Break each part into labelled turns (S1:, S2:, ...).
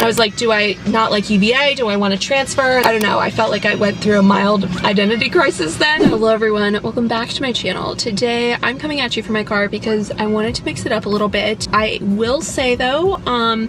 S1: I was like, do I not like UVA? Do I want to transfer? I don't know. I felt like I went through a mild identity crisis then. Hello everyone, welcome back to my channel. Today I'm coming at you from my car because I wanted to mix it up a little bit. I will say though,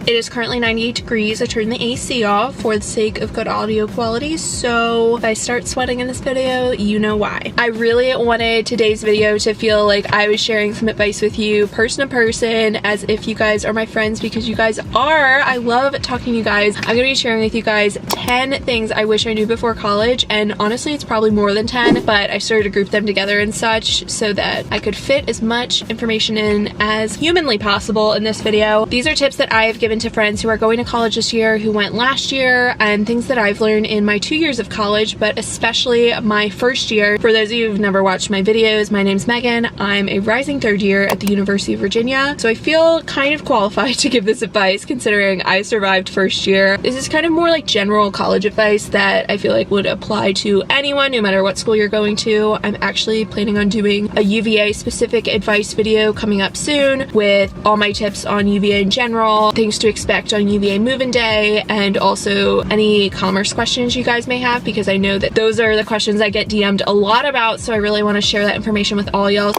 S1: it is currently 98 degrees. I turned the AC off for the sake of good audio quality, so if I start sweating in this video, you know why. I really wanted today's video to feel like I was sharing some advice with you person to person, as if you guys are my friends, because you guys are. I love talking to you guys. I'm gonna be sharing with you guys 10 things I wish I knew before college, and honestly it's probably more than 10, but I started to group them together and such so that I could fit as much information in as humanly possible in this video. These are tips that I have given to friends who are going to college this year, who went last year, and things that I've learned in my 2 years of college, but especially my first year. For those of you who've never watched my videos, my name's Megan. I'm a rising third year at the University of Virginia, so I feel kind of qualified to give this advice considering I survived first year. This is kind of more like general college advice that I feel like would apply to anyone, no matter what school you're going to. I'm actually planning on doing a UVA specific advice video coming up soon with all my tips on UVA in general, things to expect on UVA move-in day, and also any commerce questions you guys may have, because I know that those are the questions I get DM'd a lot about, so I really want to share that information with all y'all.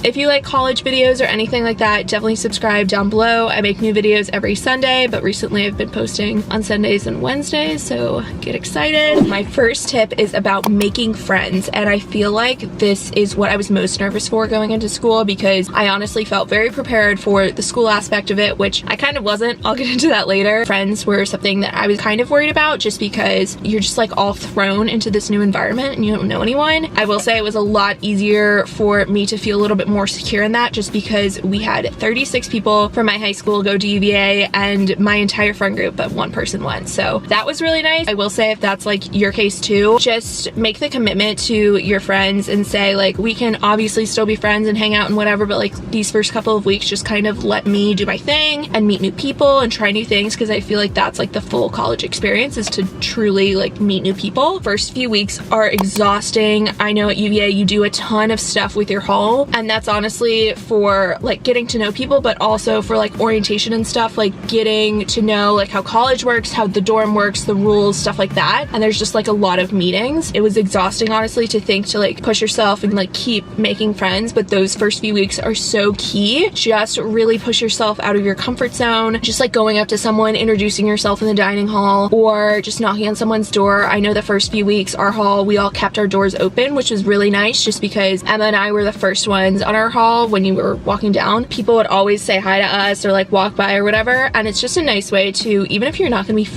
S1: If you like college videos or anything like that, definitely subscribe down below. I make new videos every Sunday, but recently I've been posting on Sundays and Wednesdays, so get excited. My first tip is about making friends, and I feel like this is what I was most nervous for going into school, because I honestly felt very prepared for the school aspect of it, which I kind of wasn't. I'll get into that later. Friends were something that I was kind of worried about, just because you're just like all thrown into this new environment and you don't know anyone. I will say it was a lot easier for me to feel a little bit more secure in that, just because we had 36 people from my high school go to UVA and my entire friend group, but one person went, so that was really nice. I will say, if that's like your case too, just make the commitment to your friends and say like, we can obviously still be friends and hang out and whatever, but like these first couple of weeks just kind of let me do my thing and meet new people and try new things, because I feel like that's like the full college experience, is to truly like meet new people. First few weeks are exhausting. I know at UVA you do a ton of stuff with your hall, and that's honestly for like getting to know people, but also for like orientation and stuff, like getting to know like how college works, how the dorm works, the rules, stuff like that. And there's just like a lot of meetings. It was exhausting honestly to think to like push yourself and like keep making friends, but those first few weeks are so key. Just really push yourself out of your comfort zone, just like going up to someone, introducing yourself in the dining hall, or just knocking on someone's door. I know the first few weeks our hall, we all kept our doors open, which was really nice, just because Emma and I were the first ones on our hall. When you were walking down, people would always say hi to us or like walk by or whatever, and it's just a nice way to, even if you're not gonna be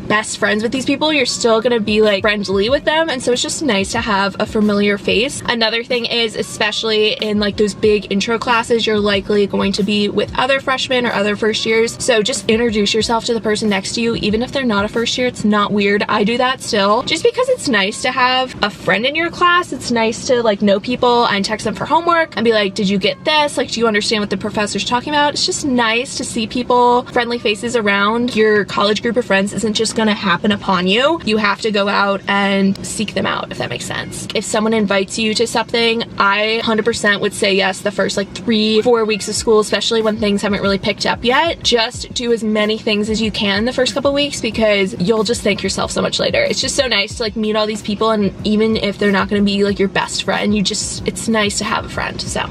S1: best friends with these people, you're still gonna be like friendly with them, and so it's just nice to have a familiar face. Another thing is, especially in like those big intro classes, you're likely going to be with other freshmen or other first years, so just introduce yourself to the person next to you, even if they're not a first year. It's not weird. I do that still, just because it's nice to have a friend in your class. It's nice to like know people and text them for homework and be like, did you get this? Like, do you understand what the professor's talking about? It's just nice to see people, friendly faces around. Your college group of friends isn't just gonna happen upon you. You have to go out and seek them out, if that makes sense. If someone invites you to something, I 100% would say yes the first like 3-4 weeks of school, especially when things haven't really picked up yet. Just do as many things as you can the first couple weeks, because you'll just thank yourself so much later. It's just so nice to like meet all these people, and even if they're not gonna be like your best friend, it's nice to have a friend, so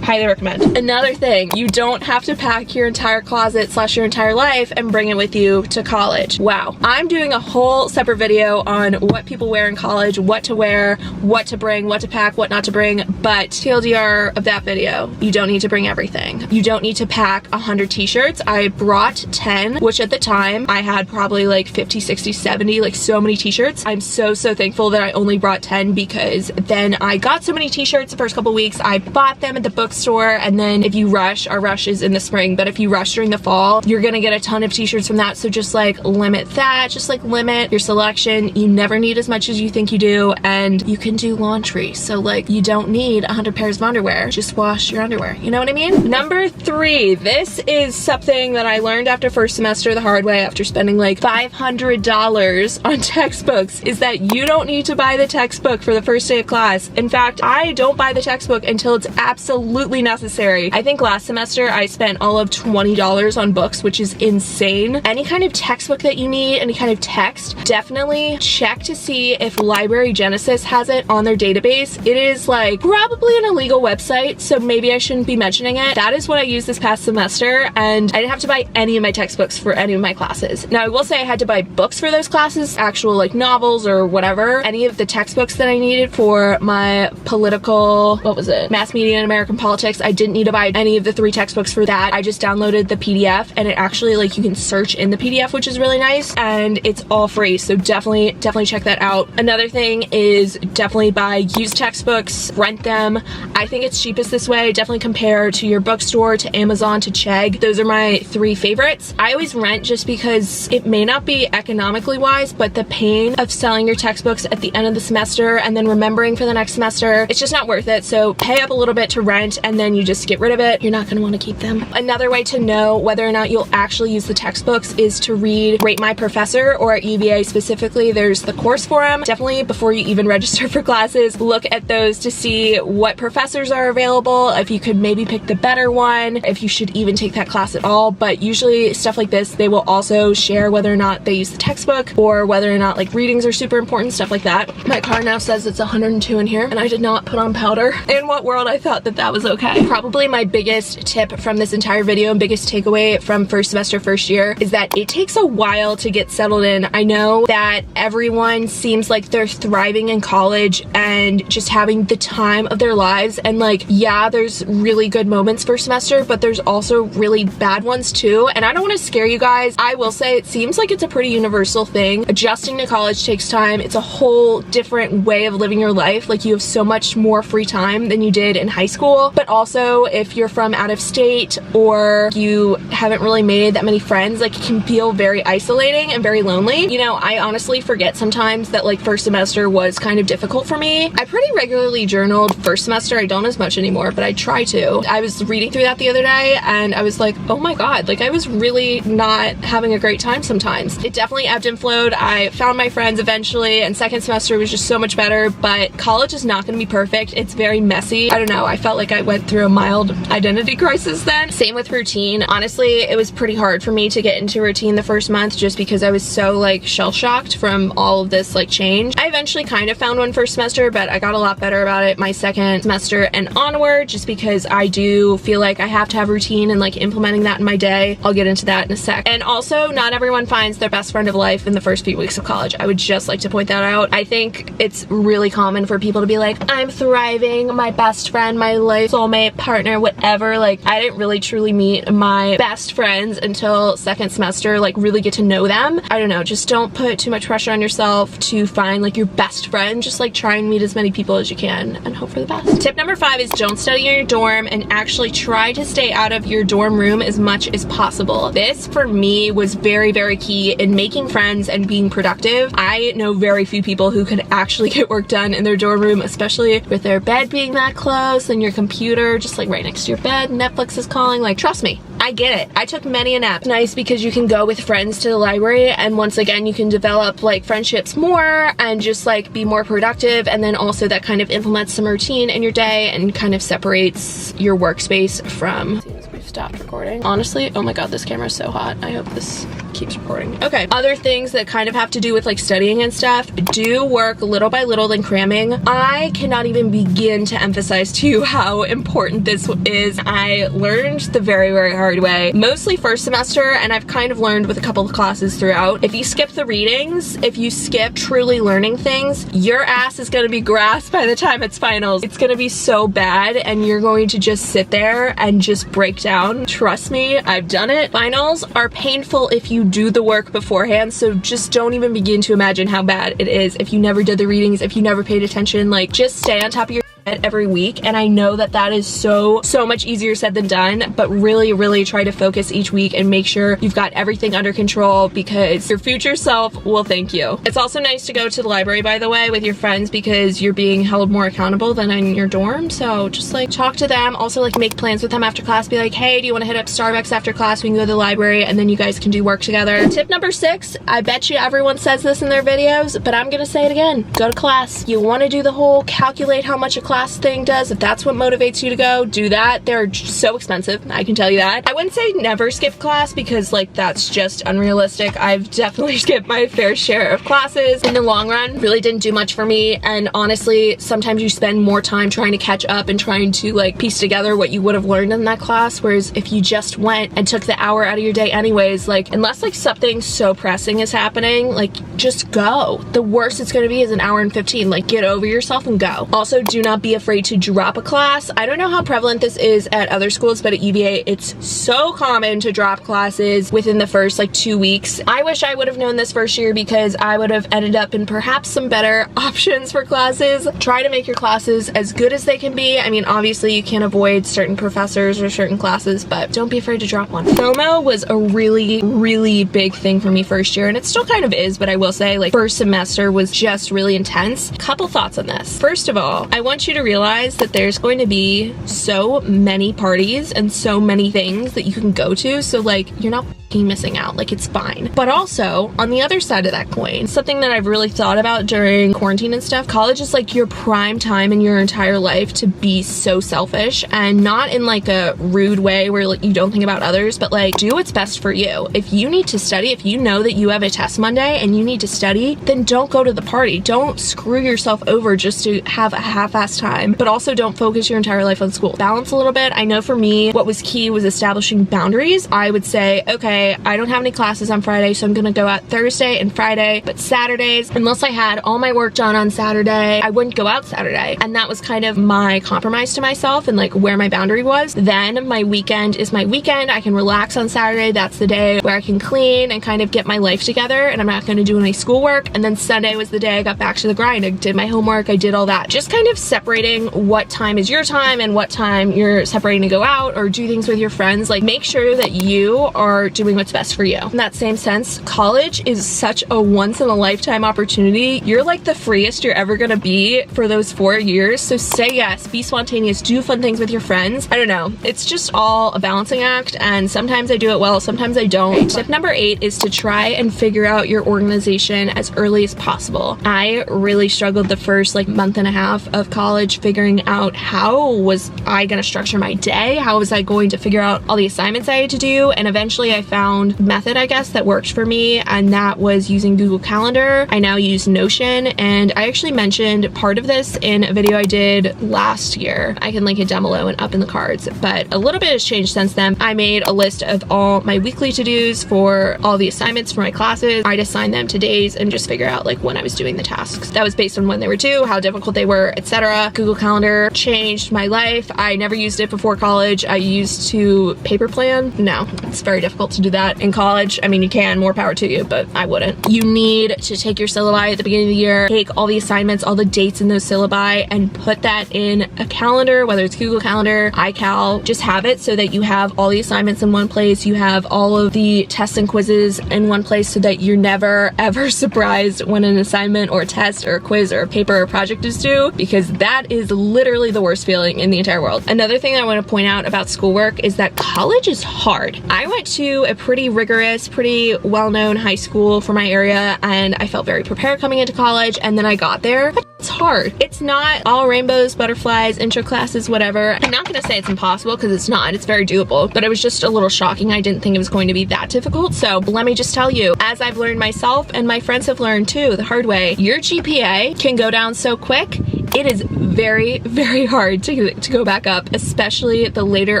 S1: highly recommend. Another thing, you don't have to pack your entire closet / your entire life and bring it with you to college. Wow. I'm doing a whole separate video on what people wear in college, what to wear, what to bring, what to pack, what not to bring, but TLDR of that video, you don't need to bring everything. You don't need to pack 100 t-shirts. I brought 10, which at the time I had probably like 50, 60, 70, like so many t-shirts. I'm so thankful that I only brought 10, because then I got so many t-shirts the first couple weeks. I bought them at the bookstore, and then if you rush, our rush is in the spring, but if you rush during the fall, you're gonna get a ton of t-shirts from that. So just like limit that, just like limit your selection. You never need as much as you think you do, and you can do laundry, so like you don't need 100 pairs of underwear. Just wash your underwear, you know what I mean? Number 3, this is something that I learned after first semester the hard way, after spending like $500 on textbooks, is that you don't need to buy the textbook for the first day of class. In fact, I don't buy the textbook until it's absolutely absolutely necessary. I think last semester I spent all of $20 on books, which is insane. Any kind of textbook that you need, any kind of text, definitely check to see if Library Genesis has it on their database. It is like probably an illegal website, so maybe I shouldn't be mentioning it. That is what I used this past semester, and I didn't have to buy any of my textbooks for any of my classes. Now I will say I had to buy books for those classes, actual like novels or whatever. Any of the textbooks that I needed for my political, what was it? Mass media and American politics, I didn't need to buy any of the 3 textbooks for that. I just downloaded the PDF, and it actually like you can search in the PDF, which is really nice, and it's all free, so definitely check that out. Another thing is definitely buy used textbooks, rent them. I think it's cheapest this way. Definitely compare to your bookstore, to Amazon, to Chegg. Those are my 3 favorites. I always rent just because it may not be economically wise, but the pain of selling your textbooks at the end of the semester and then remembering for the next semester, it's just not worth it. So pay up a little bit to rent, and then you just get rid of it. You're not going to want to keep them. Another way to know whether or not you'll actually use the textbooks is to read Rate My Professor, or at UVA specifically, there's the course forum. Definitely before you even register for classes, look at those to see what professors are available, if you could maybe pick the better one, if you should even take that class at all. But usually stuff like this, they will also share whether or not they use the textbook, or whether or not like readings are super important, stuff like that. My car now says it's 102 in here, and I did not put on powder. In what world I thought that that was okay. Probably my biggest tip from this entire video and biggest takeaway from first semester, first year, is that it takes a while to get settled in. I know that everyone seems like they're thriving in college and just having the time of their lives, and like, yeah, there's really good moments first semester, but there's also really bad ones too. And I don't want to scare you guys. I will say it seems like it's a pretty universal thing. Adjusting to college takes time. It's a whole different way of living your life. Like, you have so much more free time than you did in high school. But also, if you're from out of state or you haven't really made that many friends, like, it can feel very isolating and very lonely. You know, I honestly forget sometimes that like first semester was kind of difficult for me. I pretty regularly journaled first semester. I don't as much anymore, but I try to. I was reading through that the other day, and I was like, oh my god, like I was really not having a great time sometimes. It definitely ebbed and flowed. I found my friends eventually, and second semester was just so much better, but college is not going to be perfect. It's very messy. I don't know, I felt like I went through a mild identity crisis then. Same with routine. Honestly, it was pretty hard for me to get into routine the first month, just because I was so like shell-shocked from all of this like change. I eventually kind of found one first semester, but I got a lot better about it my second semester and onward, just because I do feel like I have to have routine and like implementing that in my day. I'll get into that in a sec. And also, not everyone finds their best friend of life in the first few weeks of college. I would just like to point that out. I think it's really common for people to be like, I'm thriving, my best friend, my life soulmate, partner, whatever. Like, I didn't really truly meet my best friends until second semester, like really get to know them. I don't know, just don't put too much pressure on yourself to find like your best friend. Just like try and meet as many people as you can and hope for the best. Tip number 5 is don't study in your dorm, and actually try to stay out of your dorm room as much as possible. This for me was very, very key in making friends and being productive. I know very few people who could actually get work done in their dorm room, especially with their bed being that close and your computer just like right next to your bed. Netflix is calling. Like, trust me, I get it. I took many a nap. It's nice because you can go with friends to the library, and once again, you can develop like friendships more and just like be more productive. And then also that kind of implements some routine in your day and kind of separates your workspace from... We've stopped recording. Honestly, oh my god, this camera is so hot. I hope this keeps recording. Okay, other things that kind of have to do with like studying and stuff, do work little by little than cramming. I cannot even begin to emphasize to you how important this is. I learned the very, very hard way, mostly first semester, and I've kind of learned with a couple of classes throughout. If you skip the readings, if you skip truly learning things, your ass is gonna be grass by the time it's finals. It's gonna be so bad, and you're going to just sit there and just break down. Trust me, I've done it. Finals are painful if you do the work beforehand, so just don't even begin to imagine how bad it is if you never did the readings, if you never paid attention. Like, just stay on top of your every week. And I know that that is so much easier said than done, but really try to focus each week and make sure you've got everything under control, because your future self will thank you. It's also nice to go to the library, by the way, with your friends, because you're being held more accountable than in your dorm. So just like talk to them. Also like make plans with them after class. Be like, hey, do you want to hit up Starbucks after class? We can go to the library and then you guys can do work together. Tip number 6, I bet you everyone says this in their videos, but I'm gonna say it again. Go to class. You want to do the whole calculate how much a class class thing does, if that's what motivates you to go, do that. They're so expensive, I can tell you that. I wouldn't say never skip class because like that's just unrealistic. I've definitely skipped my fair share of classes. In the long run, really didn't do much for me, and honestly, sometimes you spend more time trying to catch up and trying to like piece together what you would have learned in that class, whereas if you just went and took the hour out of your day anyways, like unless like something so pressing is happening, like just go. The worst it's going to be is an hour and 15. Like get over yourself and go. Also, do not be afraid to drop a class. I don't know how prevalent this is at other schools, but at UVA it's so common to drop classes within the first like 2 weeks. I wish I would have known this first year because I would have ended up in perhaps some better options for classes. Try to make your classes as good as they can be. I mean, obviously you can't avoid certain professors or certain classes, but don't be afraid to drop one. FOMO was a really big thing for me first year, and it still kind of is, but I will say like first semester was just really intense. Couple thoughts on this. First of all, I want you to realize that there's going to be so many parties and so many things that you can go to, so like you're not missing out, like it's fine. But also on the other side of that coin, something that I've really thought about during quarantine and stuff, college is like your prime time in your entire life to be so selfish, and not in like a rude way where like you don't think about others, but like do what's best for you. If you need to study, if you know that you have a test Monday and you need to study, then don't go to the party. Don't screw yourself over just to have a half-assed time, but also don't focus your entire life on school. Balance a little bit. I know for me what was key was establishing boundaries. I would say, okay, I don't have any classes on Friday, so I'm gonna go out Thursday and Friday, but Saturdays, unless I had all my work done on Saturday, I wouldn't go out Saturday. And that was kind of my compromise to myself and like where my boundary was. Then my weekend is my weekend. I can relax on Saturday. That's the day where I can clean and kind of get my life together, and I'm not gonna do any schoolwork. And then Sunday was the day I got back to the grind. I did my homework, I did all that. Just kind of separating what time is your time and what time you're separating to go out or do things with your friends. Like make sure that you are doing what's best for you. In that same sense, college is such a once in a lifetime opportunity. You're like the freest you're ever gonna be for those 4 years. So say yes, be spontaneous, do fun things with your friends. I don't know. It's just all a balancing act, and sometimes I do it well, sometimes I don't. Tip number 8 is to try and figure out your organization as early as possible. I really struggled the first like month and a half of college figuring out how was I gonna structure my day, how was I going to figure out all the assignments I had to do, and eventually I found method, I guess, that worked for me, and that was using Google Calendar. I now use Notion, and I actually mentioned part of this in a video I did last year. I can link it down below and up in the cards, but a little bit has changed since then. I made a list of all my weekly to-dos for all the assignments for my classes. I'd assign them to days and just figure out like when I was doing the tasks. That was based on when they were due, how difficult they were, etc. Google Calendar changed my life. I never used it before college. I used to paper plan. No, it's very difficult to do that in college. I mean, you can, more power to you, but I wouldn't. You need to take your syllabi at the beginning of the year, take all the assignments, all the dates in those syllabi, and put that in a calendar, whether it's Google Calendar, iCal. Just have it so that you have all the assignments in one place, you have all of the tests and quizzes in one place, so that you're never ever surprised when an assignment or a test or a quiz or a paper or project is due, because that is literally the worst feeling in the entire world. Another thing I want to point out about schoolwork is that college is hard. I went to a pretty rigorous, pretty well-known high school for my area, and I felt very prepared coming into college, and then I got there. But it's hard. It's not all rainbows, butterflies, intro classes, whatever. I'm not gonna say it's impossible, because it's not. It's very doable, but it was just a little shocking. I didn't think it was going to be that difficult. So let me just tell you, as I've learned myself, and my friends have learned too the hard way, your GPA can go down so quick. It is very, very hard to go back up, especially the later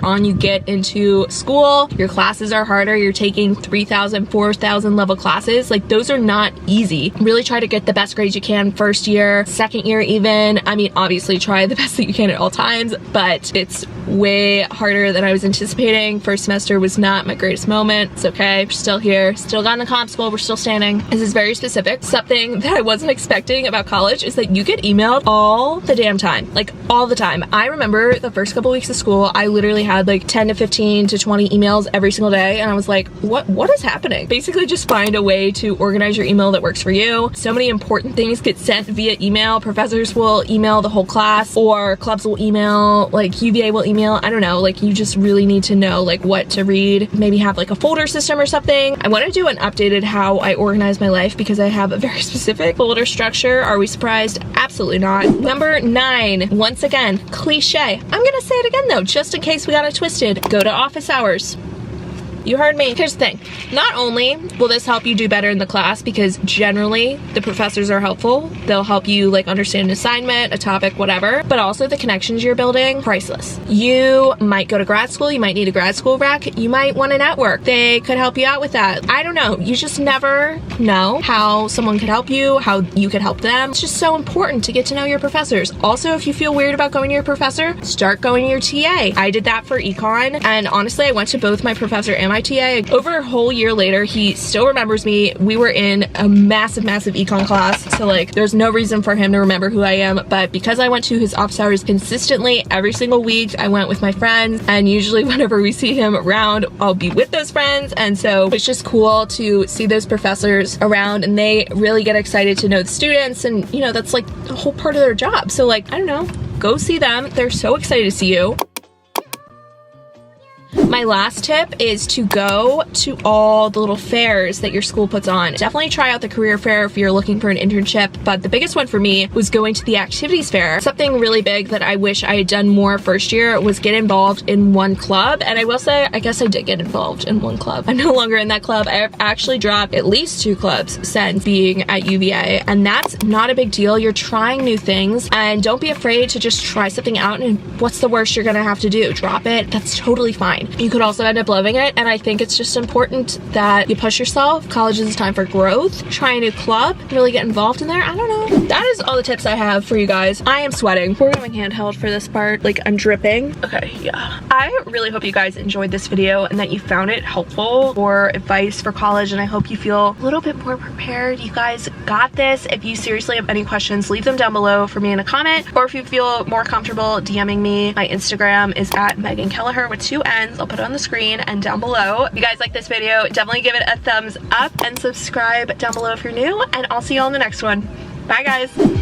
S1: on you get into school. Your classes are harder. You're taking 3,000, 4,000 level classes. Like, those are not easy. Really try to get the best grades you can first year, second year even. I mean, obviously try the best that you can at all times, but it's way harder than I was anticipating. First semester was not my greatest moment. It's okay. We're still here. Still got in the comp school. We're still standing. This is very specific. Something that I wasn't expecting about college is that you get emailed all the damn time. Like, all the time. I remember the first couple weeks of school, I literally had like 10 to 15 to 20 emails every single day, and I was like, what is happening? Basically, just find a way to organize your email that works for you. So many important things get sent via email. Professors will email the whole class, or clubs will email, like UVA will email. I don't know, like, you just really need to know like what to read. Maybe have like a folder system or something. I want to do an updated how I organize my life, because I have a very specific folder structure. Are we surprised? Absolutely not. Number 9, once again, cliche. I'm gonna say it again though, just in case we got it twisted. Go to office hours. You heard me. Here's the thing. Not only will this help you do better in the class, because generally the professors are helpful. They'll help you like understand an assignment, a topic, whatever, but also the connections you're building, priceless. You might go to grad school. You might need a grad school rec. You might want to network. They could help you out with that. I don't know. You just never know how someone could help you, how you could help them. It's just so important to get to know your professors. Also, if you feel weird about going to your professor, start going to your TA. I did that for econ, and honestly, I went to both my professor and my TA. Over a whole year later, he still remembers me. We were in a massive econ class, so like there's no reason for him to remember who I am, but because I went to his office hours consistently every single week, I went with my friends, and usually whenever we see him around, I'll be with those friends, and so it's just cool to see those professors around, and they really get excited to know the students, and you know, that's like the whole part of their job. So like, I don't know, go see them. They're so excited to see you. My last tip is to go to all the little fairs that your school puts on. Definitely try out the career fair if you're looking for an internship, but the biggest one for me was going to the activities fair. Something really big that I wish I had done more first year was get involved in one club, and I will say, I guess I did get involved in one club. I'm no longer in that club. I've actually dropped at least 2 clubs since being at UVA, and that's not a big deal. You're trying new things, and don't be afraid to just try something out, and what's the worst you're gonna have to do? Drop it. That's totally fine. You could also end up loving it, and I think it's just important that you push yourself. College is a time for growth. Try a new club, really get involved in there. I don't know. That is all the tips I have for you guys. I am sweating. We're going handheld for this part. Like, I'm dripping. Okay, yeah. I really hope you guys enjoyed this video and that you found it helpful for advice for college, and I hope you feel a little bit more prepared. You guys got this. If you seriously have any questions, leave them down below for me in a comment, or if you feel more comfortable DMing me, my Instagram is at Megan Kelleher with 2 N's. I'll put it on the screen and down below. If you guys like this video, definitely give it a thumbs up and subscribe down below if you're new, and I'll see you all in the next one. Bye guys.